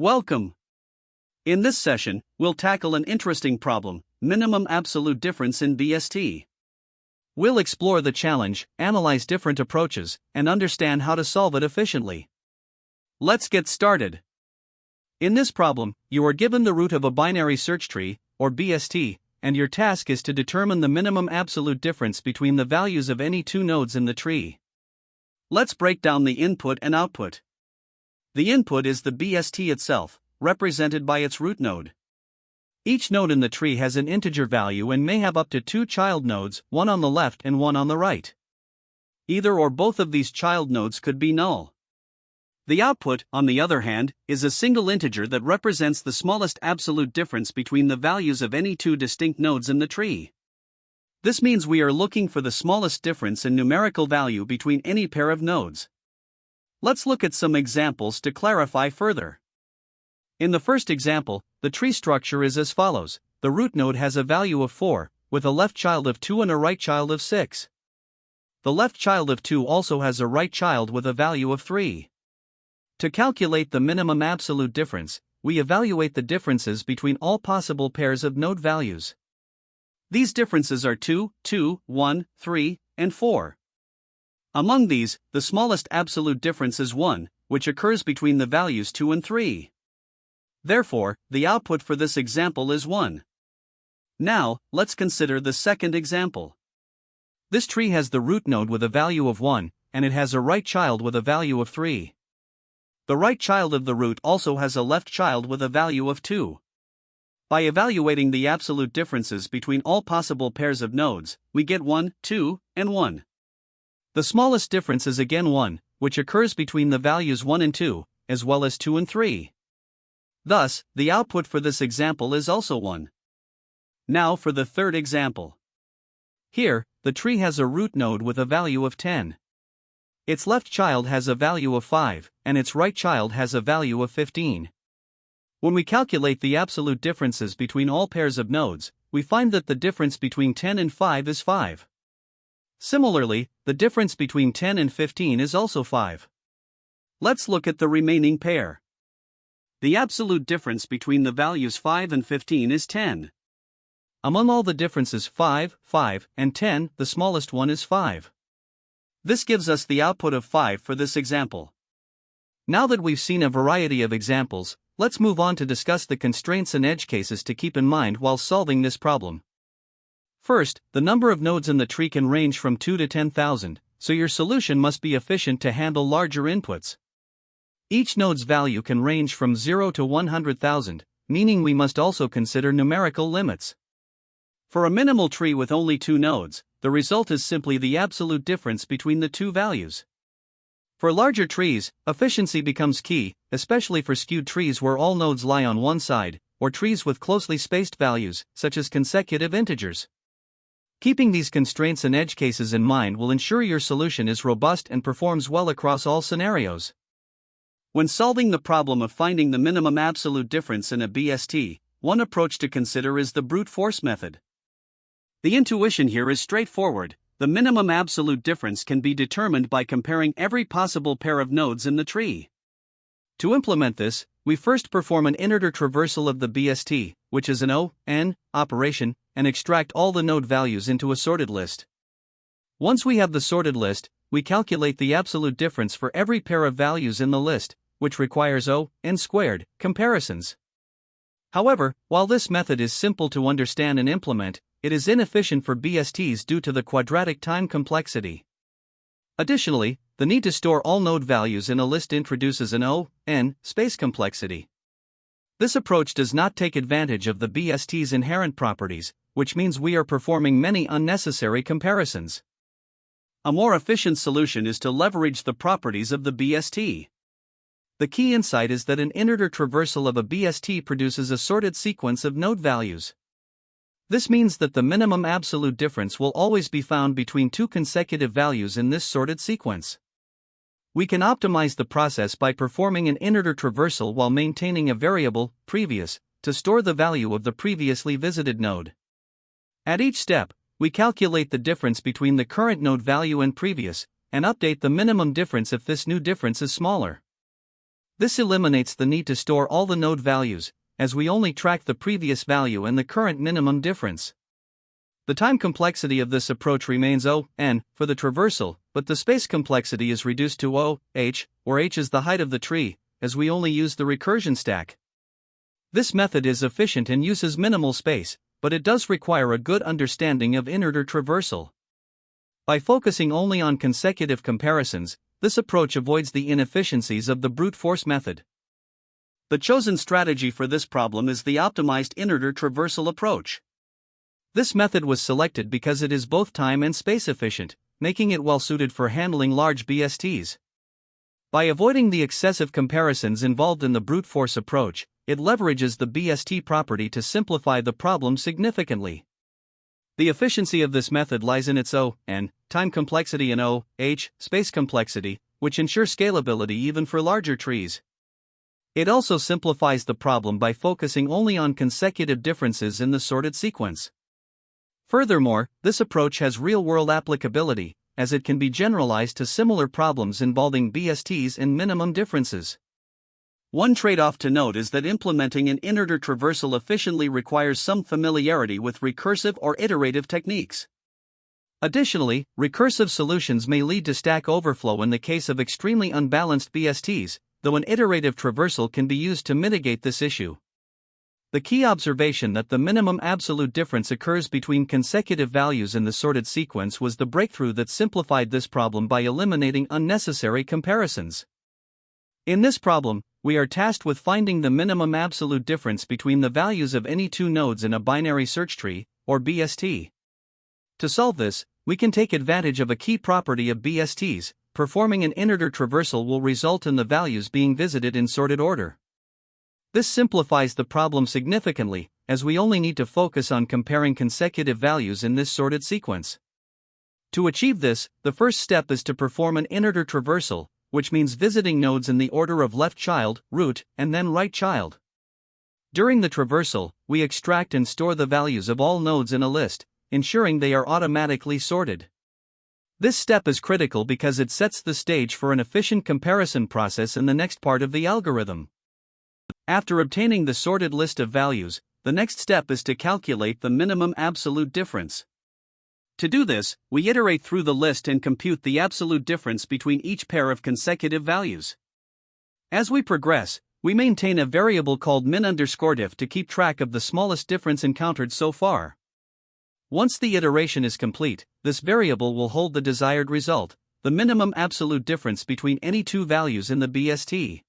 Welcome. In this session, we'll tackle an interesting problem: minimum absolute difference in BST. We'll explore the challenge, analyze different approaches, and understand how to solve it efficiently. Let's get started. In this problem, you are given the root of a binary search tree, or BST, and your task is to determine the minimum absolute difference between the values of any two nodes in the tree. Let's break down the input and output. The input is the BST itself, represented by its root node. Each node in the tree has an integer value and may have up to two child nodes, one on the left and one on the right. Either or both of these child nodes could be null. The output, on the other hand, is a single integer that represents the smallest absolute difference between the values of any two distinct nodes in the tree. This means we are looking for the smallest difference in numerical value between any pair of nodes. Let's look at some examples to clarify further. In the first example, the tree structure is as follows: the root node has a value of 4, with a left child of 2 and a right child of 6. The left child of 2 also has a right child with a value of 3. To calculate the minimum absolute difference, we evaluate the differences between all possible pairs of node values. These differences are 2, 2, 1, 3, and 4. Among these, the smallest absolute difference is 1, which occurs between the values 2 and 3. Therefore, the output for this example is 1. Now, let's consider the second example. This tree has the root node with a value of 1, and it has a right child with a value of 3. The right child of the root also has a left child with a value of 2. By evaluating the absolute differences between all possible pairs of nodes, we get 1, 2, and 1. The smallest difference is again 1, which occurs between the values 1 and 2, as well as 2 and 3. Thus, the output for this example is also 1. Now for the third example. Here, the tree has a root node with a value of 10. Its left child has a value of 5, and its right child has a value of 15. When we calculate the absolute differences between all pairs of nodes, we find that the difference between 10 and 5 is 5. Similarly, the difference between 10 and 15 is also 5. Let's look at the remaining pair. The absolute difference between the values 5 and 15 is 10. Among all the differences 5, 5, and 10, the smallest one is 5. This gives us the output of 5 for this example. Now that we've seen a variety of examples, let's move on to discuss the constraints and edge cases to keep in mind while solving this problem. First, the number of nodes in the tree can range from 2 to 10,000, so your solution must be efficient to handle larger inputs. Each node's value can range from 0 to 100,000, meaning we must also consider numerical limits. For a minimal tree with only 2 nodes, the result is simply the absolute difference between the two values. For larger trees, efficiency becomes key, especially for skewed trees where all nodes lie on one side, or trees with closely spaced values, such as consecutive integers. Keeping these constraints and edge cases in mind will ensure your solution is robust and performs well across all scenarios. When solving the problem of finding the minimum absolute difference in a BST, one approach to consider is the brute force method. The intuition here is straightforward: the minimum absolute difference can be determined by comparing every possible pair of nodes in the tree. To implement this, we first perform an inner traversal of the BST, which is an O(n) operation, and extract all the node values into a sorted list. Once we have the sorted list, we calculate the absolute difference for every pair of values in the list, which requires O(n)² comparisons. However, while this method is simple to understand and implement, it is inefficient for BSTs due to the quadratic time complexity. Additionally, the need to store all node values in a list introduces an O(n) space complexity. This approach does not take advantage of the BST's inherent properties, which means we are performing many unnecessary comparisons. A more efficient solution is to leverage the properties of the BST. The key insight is that an inner traversal of a BST produces a sorted sequence of node values. This means that the minimum absolute difference will always be found between two consecutive values in this sorted sequence. We can optimize the process by performing an inner traversal while maintaining a variable, previous, to store the value of the previously visited node. At each step, we calculate the difference between the current node value and previous, and update the minimum difference if this new difference is smaller. This eliminates the need to store all the node values, as we only track the previous value and the current minimum difference. The time complexity of this approach remains O(n) for the traversal, but the space complexity is reduced to O(h), where h is the height of the tree, as we only use the recursion stack. This method is efficient and uses minimal space, but it does require a good understanding of inner-order traversal. By focusing only on consecutive comparisons, this approach avoids the inefficiencies of the brute force method. The chosen strategy for this problem is the optimized inner-order traversal approach. This method was selected because it is both time and space efficient, making it well suited for handling large BSTs. By avoiding the excessive comparisons involved in the brute force approach, it leverages the BST property to simplify the problem significantly. The efficiency of this method lies in its O(n) time complexity and O(h) space complexity, which ensure scalability even for larger trees. It also simplifies the problem by focusing only on consecutive differences in the sorted sequence. Furthermore, this approach has real-world applicability, as it can be generalized to similar problems involving BSTs and minimum differences. One trade-off to note is that implementing an inner-order traversal efficiently requires some familiarity with recursive or iterative techniques. Additionally, recursive solutions may lead to stack overflow in the case of extremely unbalanced BSTs, though an iterative traversal can be used to mitigate this issue. The key observation that the minimum absolute difference occurs between consecutive values in the sorted sequence was the breakthrough that simplified this problem by eliminating unnecessary comparisons. In this problem, we are tasked with finding the minimum absolute difference between the values of any two nodes in a binary search tree, or BST. To solve this, we can take advantage of a key property of BSTs. Performing an inner-order traversal will result in the values being visited in sorted order. This simplifies the problem significantly, as we only need to focus on comparing consecutive values in this sorted sequence. To achieve this, the first step is to perform an inner-order traversal, which means visiting nodes in the order of left child, root, and then right child. During the traversal, we extract and store the values of all nodes in a list, ensuring they are automatically sorted. This step is critical because it sets the stage for an efficient comparison process in the next part of the algorithm. After obtaining the sorted list of values, the next step is to calculate the minimum absolute difference. To do this, we iterate through the list and compute the absolute difference between each pair of consecutive values. As we progress, we maintain a variable called min_diff to keep track of the smallest difference encountered so far. Once the iteration is complete, this variable will hold the desired result, the minimum absolute difference between any two values in the BST.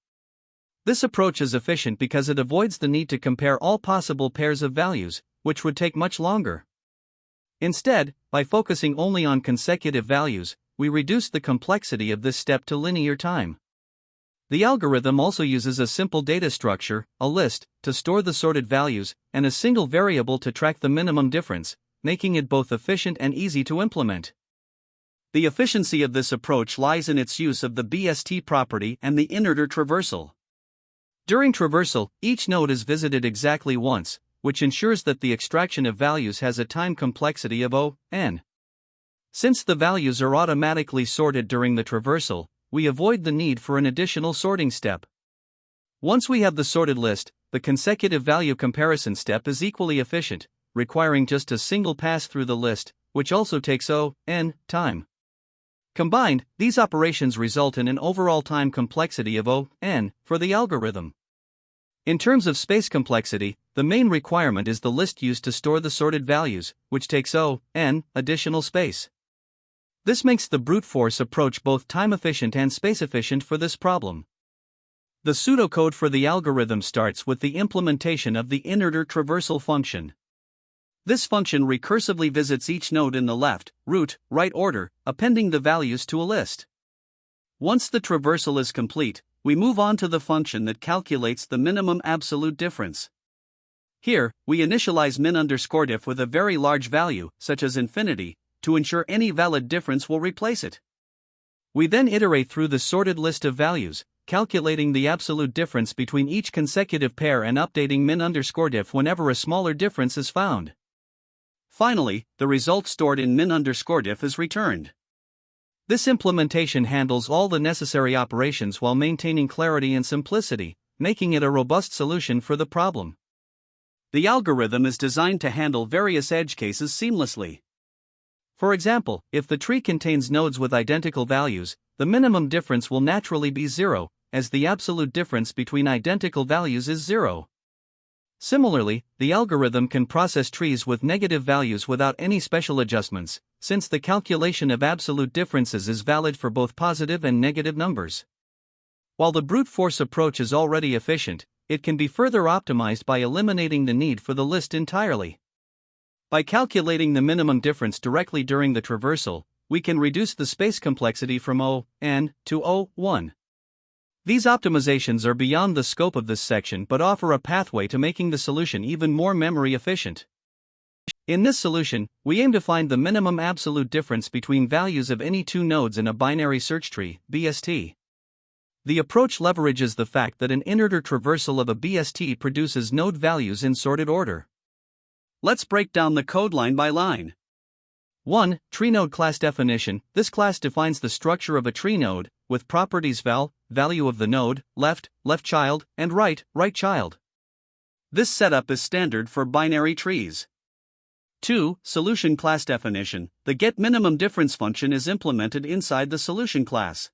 This approach is efficient because it avoids the need to compare all possible pairs of values, which would take much longer. Instead, by focusing only on consecutive values, we reduce the complexity of this step to linear time. The algorithm also uses a simple data structure, a list, to store the sorted values, and a single variable to track the minimum difference, making it both efficient and easy to implement. The efficiency of this approach lies in its use of the BST property and the inner-order traversal. During traversal, each node is visited exactly once, which ensures that the extraction of values has a time complexity of O(n). Since the values are automatically sorted during the traversal, we avoid the need for an additional sorting step. Once we have the sorted list, the consecutive value comparison step is equally efficient, requiring just a single pass through the list, which also takes O(n) time. Combined, these operations result in an overall time complexity of O(n) for the algorithm. In terms of space complexity, the main requirement is the list used to store the sorted values, which takes O(n) additional space. This makes the brute force approach both time efficient and space efficient for this problem. The pseudocode for the algorithm starts with the implementation of the inner-order traversal function. This function recursively visits each node in the left, root, right order, appending the values to a list. Once the traversal is complete, we move on to the function that calculates the minimum absolute difference. Here, we initialize min_diff with a very large value, such as infinity, to ensure any valid difference will replace it. We then iterate through the sorted list of values, calculating the absolute difference between each consecutive pair and updating min_diff whenever a smaller difference is found. Finally, the result stored in min_diff is returned. This implementation handles all the necessary operations while maintaining clarity and simplicity, making it a robust solution for the problem. The algorithm is designed to handle various edge cases seamlessly. For example, if the tree contains nodes with identical values, the minimum difference will naturally be 0, as the absolute difference between identical values is 0. Similarly, the algorithm can process trees with negative values without any special adjustments, since the calculation of absolute differences is valid for both positive and negative numbers. While the brute force approach is already efficient, it can be further optimized by eliminating the need for the list entirely. By calculating the minimum difference directly during the traversal, we can reduce the space complexity from O(n) to O(1). These optimizations are beyond the scope of this section but offer a pathway to making the solution even more memory efficient. In this solution, we aim to find the minimum absolute difference between values of any two nodes in a binary search tree, BST. The approach leverages the fact that an in-order traversal of a BST produces node values in sorted order. Let's break down the code line by line. 1. Tree node class definition. This class defines the structure of a tree node, with properties val, value of the node, left child, and right child. This setup is standard for binary trees. 2. Solution class definition. The getMinimumDifference function is implemented inside the solution class.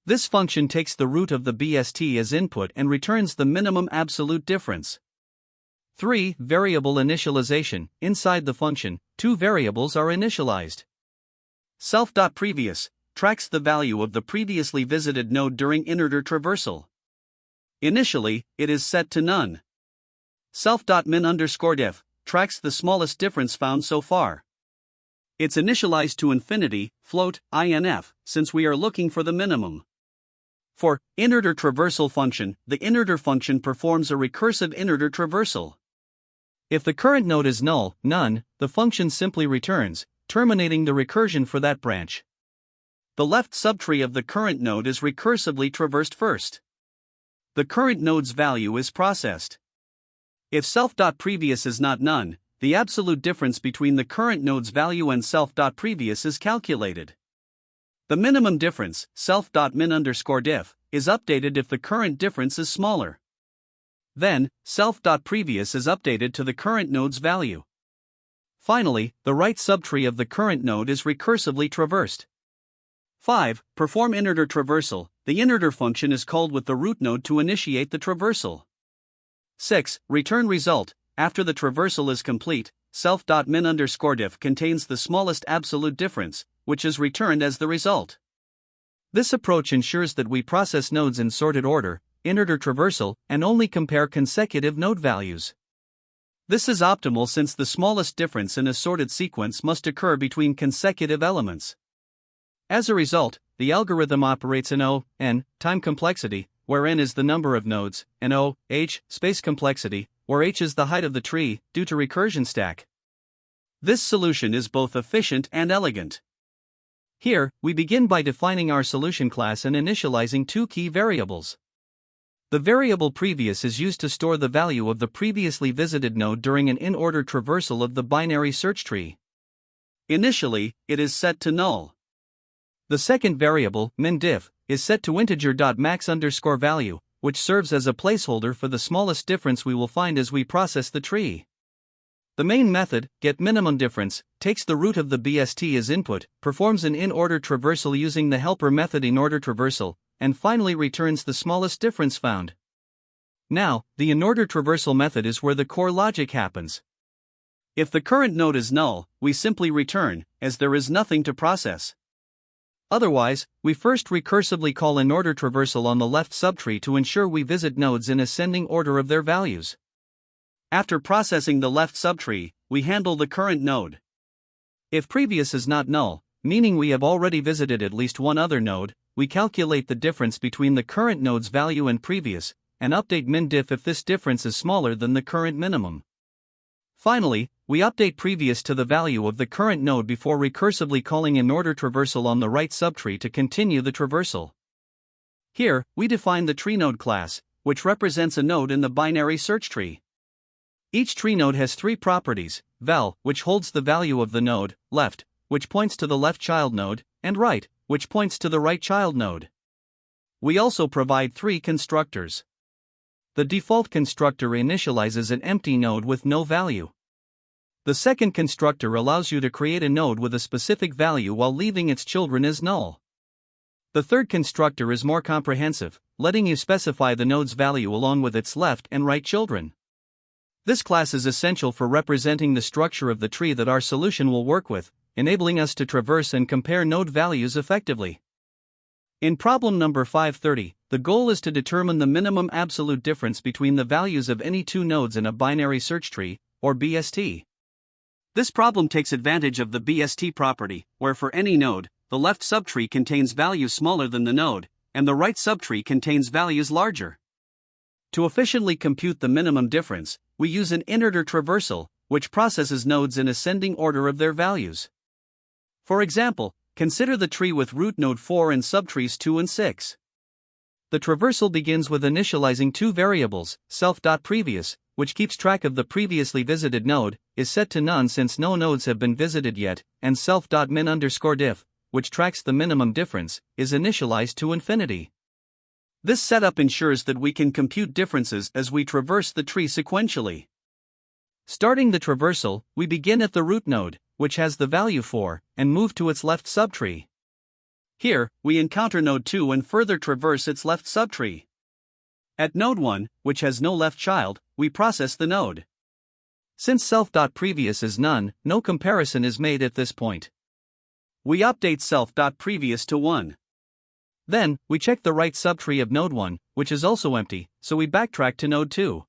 This function takes the root of the BST as input and returns the minimum absolute difference. 3. Variable initialization. Inside the function, two variables are initialized. Self.Previous tracks the value of the previously visited node during in-order traversal. Initially, it is set to none. Self.Min_diff tracks the smallest difference found so far. It's initialized to infinity, float, inf, since we are looking for the minimum. For in-order traversal function, the in-order function performs a recursive in-order traversal. If the current node is null, none, the function simply returns, terminating the recursion for that branch. The left subtree of the current node is recursively traversed first. The current node's value is processed. If self.previous is not none, the absolute difference between the current node's value and self.previous is calculated. The minimum difference, self.min_diff, is updated if the current difference is smaller. Then, self.previous is updated to the current node's value. Finally, the right subtree of the current node is recursively traversed. 5. Perform in-order traversal. The in-order function is called with the root node to initiate the traversal. 6. Return result. After the traversal is complete, self.min_diff contains the smallest absolute difference, which is returned as the result. This approach ensures that we process nodes in sorted order, in-order traversal, and only compare consecutive node values. This is optimal since the smallest difference in a sorted sequence must occur between consecutive elements. As a result, the algorithm operates in O(n) time complexity, where n is the number of nodes, and O(h) space complexity, where h is the height of the tree, due to recursion stack. This solution is both efficient and elegant. Here, we begin by defining our solution class and initializing two key variables. The variable previous is used to store the value of the previously visited node during an in-order traversal of the binary search tree. Initially, it is set to null. The second variable, min_diff, is set to integer.max_value, which serves as a placeholder for the smallest difference we will find as we process the tree. The main method, getMinimumDifference, takes the root of the BST as input, performs an in-order traversal using the helper method in-order traversal, and finally returns the smallest difference found. Now, the in-order traversal method is where the core logic happens. If the current node is null, we simply return, as there is nothing to process. Otherwise, we first recursively call in-order traversal on the left subtree to ensure we visit nodes in ascending order of their values. After processing the left subtree, we handle the current node. If previous is not null, meaning we have already visited at least one other node, we calculate the difference between the current node's value and previous, and update min_diff if this difference is smaller than the current minimum. Finally, we update previous to the value of the current node before recursively calling in-order traversal on the right subtree to continue the traversal. Here, we define the treenode class, which represents a node in the binary search tree. Each tree node has three properties: val, which holds the value of the node, left, which points to the left child node, and right, which points to the right child node. We also provide 3 constructors. The default constructor initializes an empty node with no value. The second constructor allows you to create a node with a specific value while leaving its children as null. The third constructor is more comprehensive, letting you specify the node's value along with its left and right children. This class is essential for representing the structure of the tree that our solution will work with, enabling us to traverse and compare node values effectively. In problem number 530, the goal is to determine the minimum absolute difference between the values of any 2 nodes in a binary search tree, or BST. This problem takes advantage of the BST property, where for any node, the left subtree contains values smaller than the node, and the right subtree contains values larger. To efficiently compute the minimum difference, we use an inner-order traversal, which processes nodes in ascending order of their values. For example, consider the tree with root node 4 and subtrees 2 and 6. The traversal begins with initializing 2 variables, self.previous, which keeps track of the previously visited node, is set to none since no nodes have been visited yet, and self.min_diff, which tracks the minimum difference, is initialized to infinity. This setup ensures that we can compute differences as we traverse the tree sequentially. Starting the traversal, we begin at the root node, which has the value 4, and move to its left subtree. Here, we encounter node 2 and further traverse its left subtree. At node 1, which has no left child, we process the node. Since self.previous is none, no comparison is made at this point. We update self.previous to 1. Then, we check the right subtree of node 1, which is also empty, so we backtrack to node 2.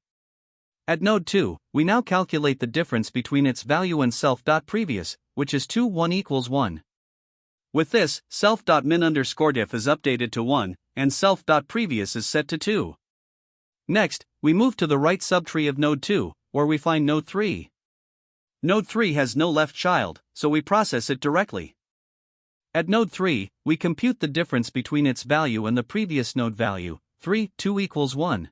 At node 2, we now calculate the difference between its value and self.previous, which is 2 1 equals 1. With this, self.min_diff is updated to 1, and self.previous is set to 2. Next, we move to the right subtree of node 2, where we find node 3. Node 3 has no left child, so we process it directly. At node 3, we compute the difference between its value and the previous node value, 3 2 equals 1.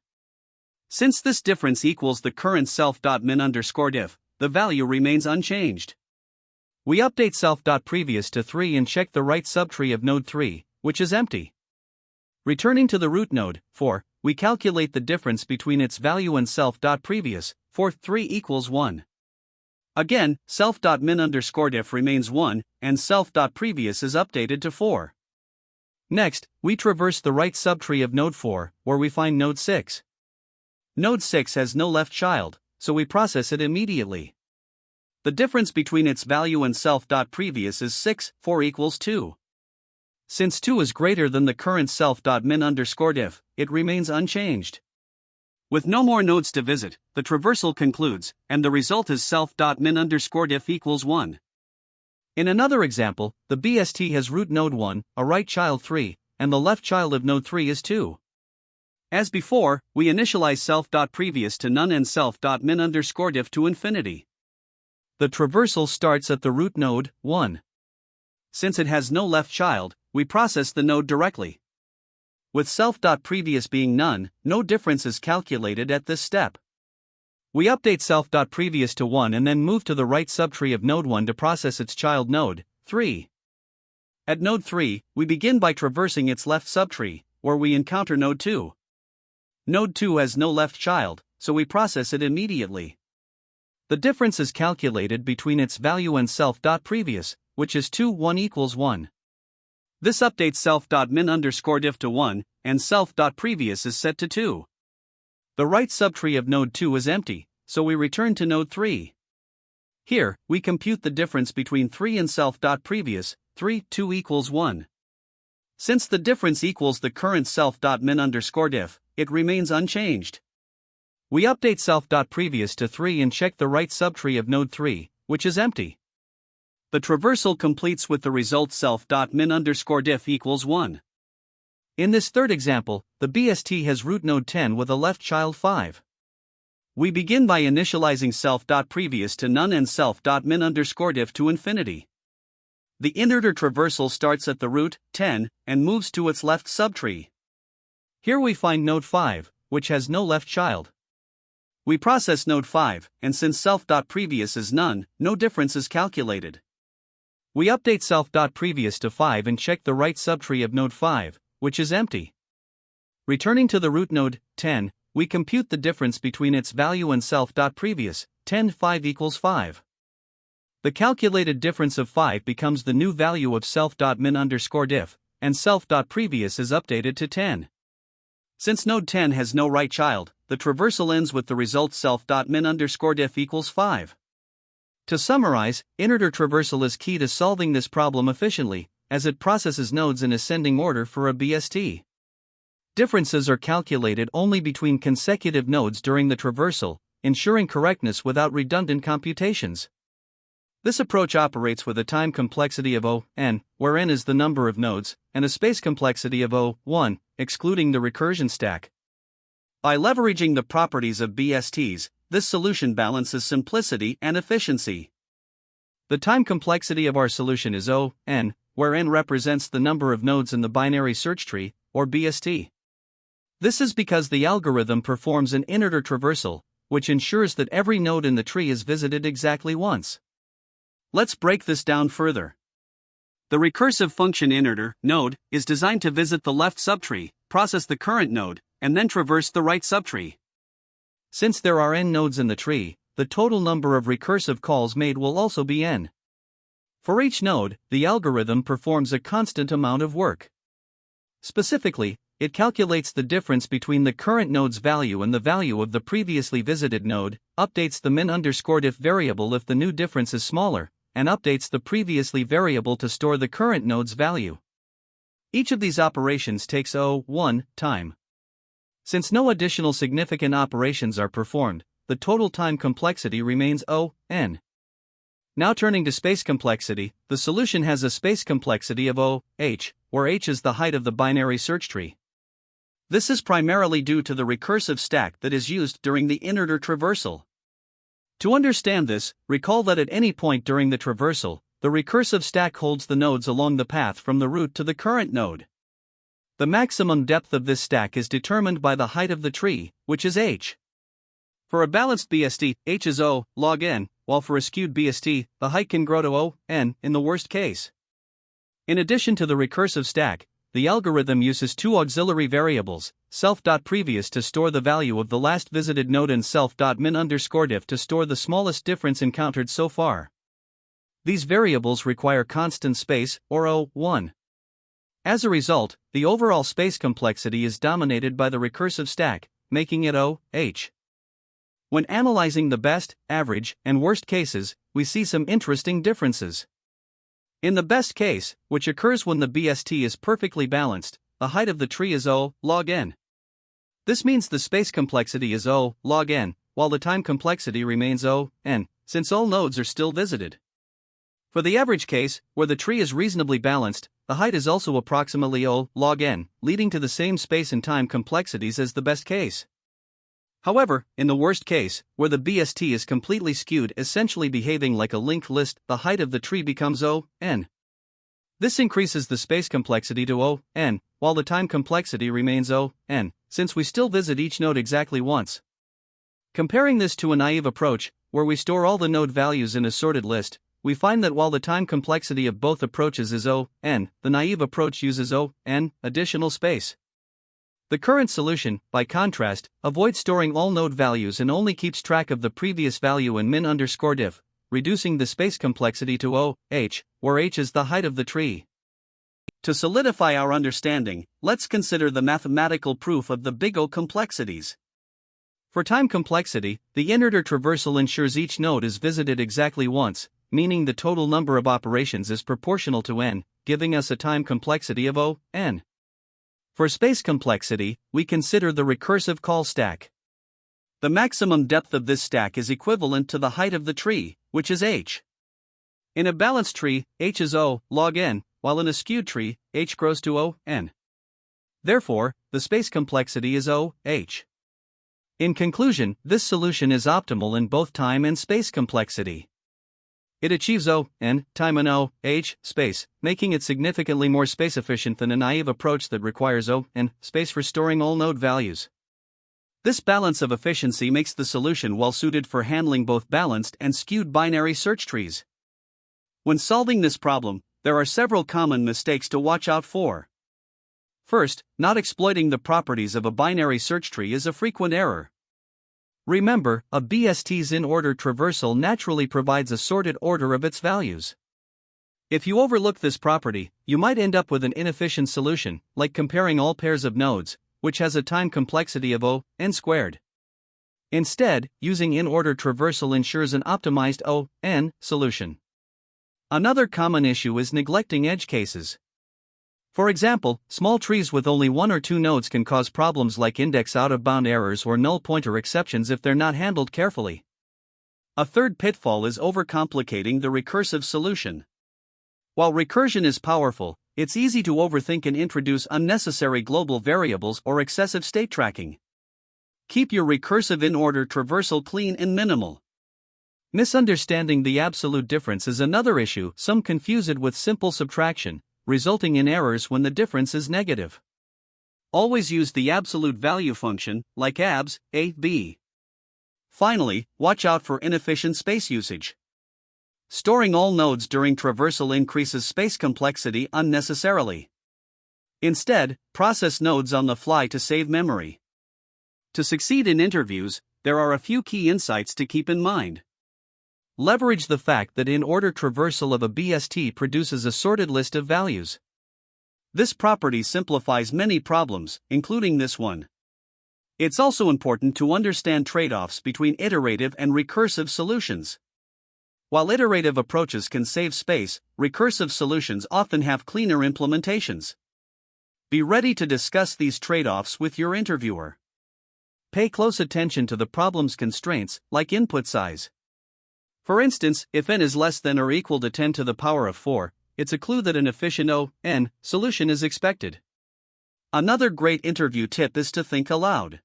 Since this difference equals the current self.min_diff, the value remains unchanged. We update self.previous to 3 and check the right subtree of node 3, which is empty. Returning to the root node, 4, we calculate the difference between its value and self.previous, 4 3 equals 1. Again, self.min_diff remains 1, and self.previous is updated to 4. Next, we traverse the right subtree of node 4, where we find node 6. Node 6 has no left child, so we process it immediately. The difference between its value and self.previous is 6 4 equals 2. Since 2 is greater than the current self.min_diff, it remains unchanged. With no more nodes to visit, the traversal concludes, and the result is self.min_diff equals 1. In another example, the BST has root node 1, a right child 3, and the left child of node 3 is 2. As before, we initialize self.previous to none and self.min_diff to infinity. The traversal starts at the root node 1. Since it has no left child, we process the node directly. With self.previous being none, no difference is calculated at this step. We update self.previous to 1 and then move to the right subtree of node 1 to process its child node, 3. At node 3, we begin by traversing its left subtree, where we encounter node 2. Node 2 has no left child, so we process it immediately. The difference is calculated between its value and self.previous, which is 2 1 equals 1. This updates self.min_diff to 1, and self.previous is set to 2. The right subtree of node 2 is empty, so we return to node 3. Here, we compute the difference between 3 and self.previous, 3 2 equals 1. Since the difference equals the current self.min_diff, it remains unchanged. We update self.previous to 3 and check the right subtree of node 3, which is empty. The traversal completes with the result self.min_diff equals 1. In this third example, the BST has root node 10 with a left child 5. We begin by initializing self.previous to none and self.min_diff to infinity. The inner-order traversal starts at the root, 10, and moves to its left subtree. Here we find node 5, which has no left child. We process node 5, and since self.previous is none, no difference is calculated. We update self.previous to 5 and check the right subtree of node 5, which is empty. Returning to the root node, 10, we compute the difference between its value and self.previous, 10 5 equals 5. The calculated difference of 5 becomes the new value of self.min_diff, and self.previous is updated to 10. Since node 10 has no right child, the traversal ends with the result self.min_diff equals 5. To summarize, inner traversal is key to solving this problem efficiently, as it processes nodes in ascending order for a BST. Differences are calculated only between consecutive nodes during the traversal, ensuring correctness without redundant computations. This approach operates with a time complexity of O(n), where n is the number of nodes, and a space complexity of O(1), excluding the recursion stack. By leveraging the properties of BSTs, this solution balances simplicity and efficiency. The time complexity of our solution is O(n), where n represents the number of nodes in the binary search tree, or BST. This is because the algorithm performs an inner traversal, which ensures that every node in the tree is visited exactly once. Let's break this down further. The recursive function inner node is designed to visit the left subtree, process the current node, and then traverse the right subtree. Since there are n nodes in the tree, the total number of recursive calls made will also be n. For each node, the algorithm performs a constant amount of work. Specifically, it calculates the difference between the current node's value and the value of the previously visited node, updates the min_diff variable if the new difference is smaller, and updates the previously variable to store the current node's value. Each of these operations takes O(1) time. Since no additional significant operations are performed, the total time complexity remains O(n). Now turning to space complexity, the solution has a space complexity of O(h), where h is the height of the binary search tree. This is primarily due to the recursive stack that is used during the inner traversal. To understand this, recall that at any point during the traversal, the recursive stack holds the nodes along the path from the root to the current node. The maximum depth of this stack is determined by the height of the tree, which is h. For a balanced BST, h is O log n, while for a skewed BST, the height can grow to O(n) in the worst case. In addition to the recursive stack, the algorithm uses two auxiliary variables, self.previous to store the value of the last visited node and self.min_diff to store the smallest difference encountered so far. These variables require constant space, or O(1). As a result, the overall space complexity is dominated by the recursive stack, making it O(h). When analyzing the best, average, and worst cases, we see some interesting differences. In the best case, which occurs when the BST is perfectly balanced, the height of the tree is O log n. This means the space complexity is O log n, while the time complexity remains O(n), since all nodes are still visited. For the average case, where the tree is reasonably balanced, the height is also approximately O log n, leading to the same space and time complexities as the best case. However, in the worst case, where the BST is completely skewed, essentially behaving like a linked list, the height of the tree becomes O(n). This increases the space complexity to O(n), while the time complexity remains O(n), since we still visit each node exactly once. Comparing this to a naive approach, where we store all the node values in a sorted list, we find that while the time complexity of both approaches is O(n), the naive approach uses O(n) additional space. The current solution, by contrast, avoids storing all node values and only keeps track of the previous value in min_diff, reducing the space complexity to O(h), where h is the height of the tree. To solidify our understanding, let's consider the mathematical proof of the big O complexities. For time complexity, the inner traversal ensures each node is visited exactly once, meaning the total number of operations is proportional to n, giving us a time complexity of O(n). For space complexity, we consider the recursive call stack. The maximum depth of this stack is equivalent to the height of the tree, which is h. In a balanced tree, h is O log n, while in a skewed tree, h grows to O(n). Therefore, the space complexity is O(h). In conclusion, this solution is optimal in both time and space complexity. It achieves O(n) time and O(h) space, making it significantly more space efficient than a naive approach that requires O(n) space for storing all node values. This balance of efficiency makes the solution well suited for handling both balanced and skewed binary search trees. When solving this problem, there are several common mistakes to watch out for. First, not exploiting the properties of a binary search tree is a frequent error. Remember, a BST's in-order traversal naturally provides a sorted order of its values. If you overlook this property, you might end up with an inefficient solution, like comparing all pairs of nodes, which has a time complexity of O(n) squared. Instead, using in-order traversal ensures an optimized O(n) solution. Another common issue is neglecting edge cases. For example, small trees with only one or two nodes can cause problems like index out-of-bound errors or null pointer exceptions if they're not handled carefully. A third pitfall is overcomplicating the recursive solution. While recursion is powerful, it's easy to overthink and introduce unnecessary global variables or excessive state tracking. Keep your recursive in-order traversal clean and minimal. Misunderstanding the absolute difference is another issue. Some confuse it with simple subtraction, resulting in errors when the difference is negative. Always use the absolute value function, like abs, a, b. Finally, watch out for inefficient space usage. Storing all nodes during traversal increases space complexity unnecessarily. Instead, process nodes on the fly to save memory. To succeed in interviews, there are a few key insights to keep in mind. Leverage the fact that in-order traversal of a BST produces a sorted list of values. This property simplifies many problems, including this one. It's also important to understand trade-offs between iterative and recursive solutions. While iterative approaches can save space, recursive solutions often have cleaner implementations. Be ready to discuss these trade-offs with your interviewer. Pay close attention to the problem's constraints, like input size. For instance, if n is less than or equal to 10 to the power of 4, it's a clue that an efficient O(n) solution is expected. Another great interview tip is to think aloud.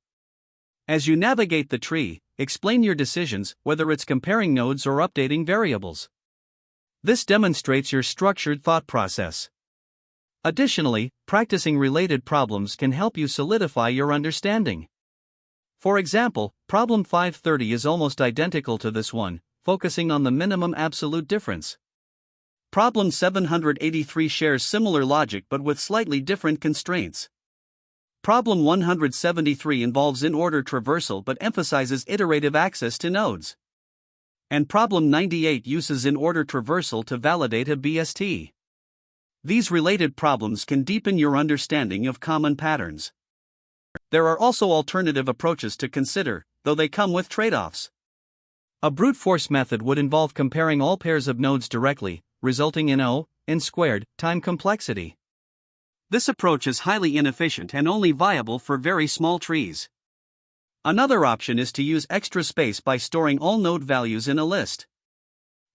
As you navigate the tree, explain your decisions, whether it's comparing nodes or updating variables. This demonstrates your structured thought process. Additionally, practicing related problems can help you solidify your understanding. For example, problem 530 is almost identical to this one, focusing on the minimum absolute difference. Problem 783 shares similar logic but with slightly different constraints. Problem 173 involves in-order traversal but emphasizes iterative access to nodes. And problem 98 uses in-order traversal to validate a BST. These related problems can deepen your understanding of common patterns. There are also alternative approaches to consider, though they come with trade-offs. A brute force method would involve comparing all pairs of nodes directly, resulting in O(n) squared time complexity. This approach is highly inefficient and only viable for very small trees. Another option is to use extra space by storing all node values in a list.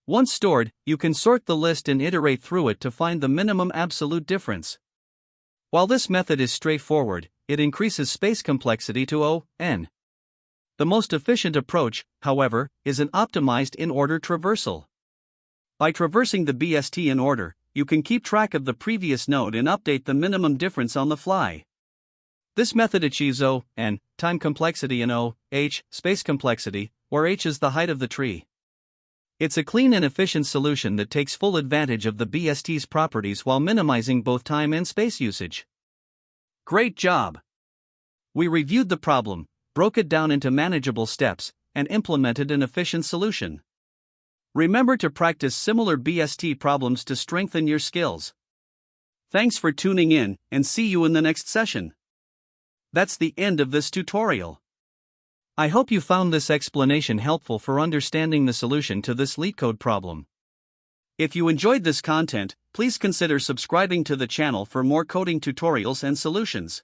Once stored, you can sort the list and iterate through it to find the minimum absolute difference. While this method is straightforward, it increases space complexity to O(n). The most efficient approach, however, is an optimized in-order traversal. By traversing the BST in order, you can keep track of the previous node and update the minimum difference on the fly. This method achieves O(n) time complexity and O(h) space complexity, where h is the height of the tree. It's a clean and efficient solution that takes full advantage of the BST's properties while minimizing both time and space usage. Great job! We reviewed the problem, broke it down into manageable steps, and implemented an efficient solution. Remember to practice similar BST problems to strengthen your skills. Thanks for tuning in, and see you in the next session. That's the end of this tutorial. I hope you found this explanation helpful for understanding the solution to this LeetCode problem. If you enjoyed this content, please consider subscribing to the channel for more coding tutorials and solutions.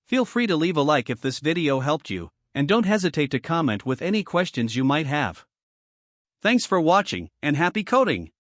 Feel free to leave a like if this video helped you, and don't hesitate to comment with any questions you might have. Thanks for watching, and happy coding!